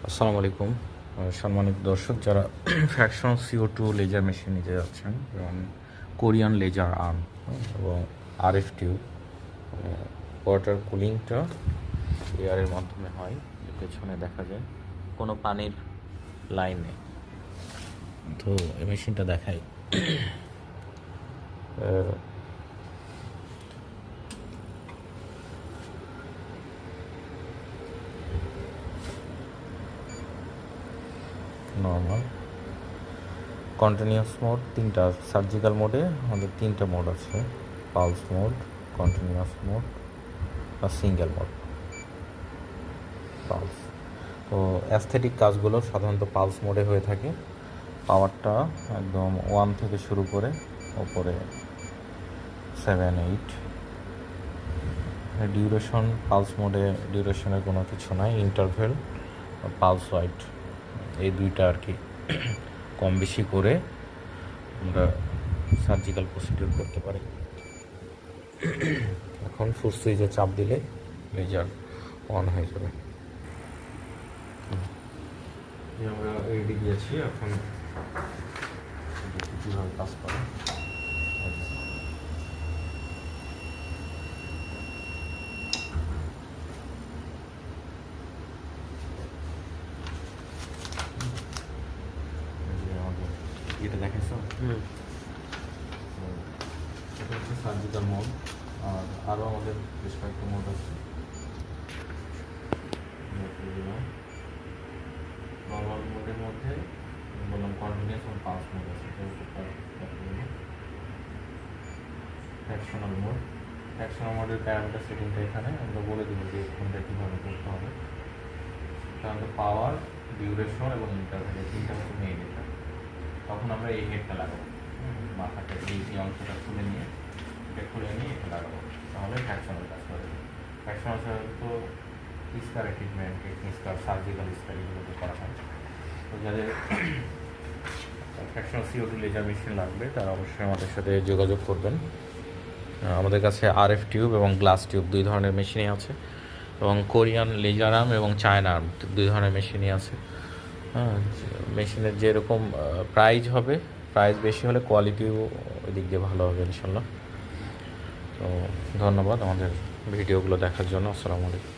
আসসালামু আলাইকুম সম্মানিত দর্শক, যারা ফ্র্যাকশন CO2 লেজার মেশিন নিতে যাচ্ছেন, যেমন কোরিয়ান লেজার আর্ম এবং RF টিউব। ওয়াটার কুলিংটা এয়ারের মাধ্যমে হয়, পেছনে দেখা যায় কোনো পানির লাইন নেই। তো এই মেশিনটা দেখাই। নর্মাল, কন্টিনিউয়াস মোড তিনটা, সার্জিক্যাল মোডে আমাদের তিনটা মোড আছে: পালস মোড, কন্টিনিউয়াস মোড আর সিঙ্গেল মোড। পালস তো অ্যাস্থেটিক কাজগুলো সাধারণত পালস মোডে হয়ে থাকে। পাওয়ারটা একদম 1 থেকে শুরু করে ওপরে 7, 8। ডিউরেশন পালস মোডে ডিউরেশনের কোনো কিছু নাই, ইন্টারভেল পালস ওয়াইড এই দুইটা আর কি কম বেশি করে আমরা সার্জিক্যাল প্রসিডিউর করতে পারি। এখন ফুল সুইচে চাপ দিলে লেজার অন হয়ে যাবে। আমরা রেডি দিয়েছি, এখন কীভাবে কাজ করে। এটা দেখেছ, এটা হচ্ছে সার্জিক্যাল মোড। আর আরও আমাদের বেশ কয়েকটা মোড আছে। নর্মাল মোডের মধ্যে বললাম কন্টিনিউয়াস এবং পালস মোড আছে। ফ্র্যাকশনাল মোড, ফ্র্যাকশনাল মোডের প্যারামিটার সেটিংটা এখানে আমরা বলে দেবো যে কোনটা কীভাবে করতে হবে। সাধারণত পাওয়ার, ডিউরেশন এবং ইন্টারভেল তিনটা হচ্ছে মেইন। এটা তখন আমরা এই হেডটা লাগাবো, মাথাটা এই অংশটা খুলে নিয়ে এটা লাগাবো, তাহলে ফ্র্যাকশনাল কাজ করে। ফ্র্যাকশনাল সাধারণত স্কারের ট্রিটমেন্ট, টেকনিক স্কার, সার্জিক্যাল স্কার এগুলোতে করা হয়। তো যাদের ফ্র্যাকশনাল CO2 লেজার মেশিন লাগবে তারা অবশ্যই আমাদের সাথে যোগাযোগ করবেন। আমাদের কাছে RF টিউব এবং গ্লাস টিউব দুই ধরনের মেশিনই আছে, এবং কোরিয়ান লেজার আর্ম এবং চায়না আর্ম দুই ধরনের মেশিনই আছে। মেশিনের যেরকম প্রাইস হবে, প্রাইস বেশি হলে কোয়ালিটিও ওই দিক দিয়ে ভালো হবে ইনশাল্লাহ। তো ধন্যবাদ আমাদের ভিডিওগুলো দেখার জন্য। আসসালামু আলাইকুম।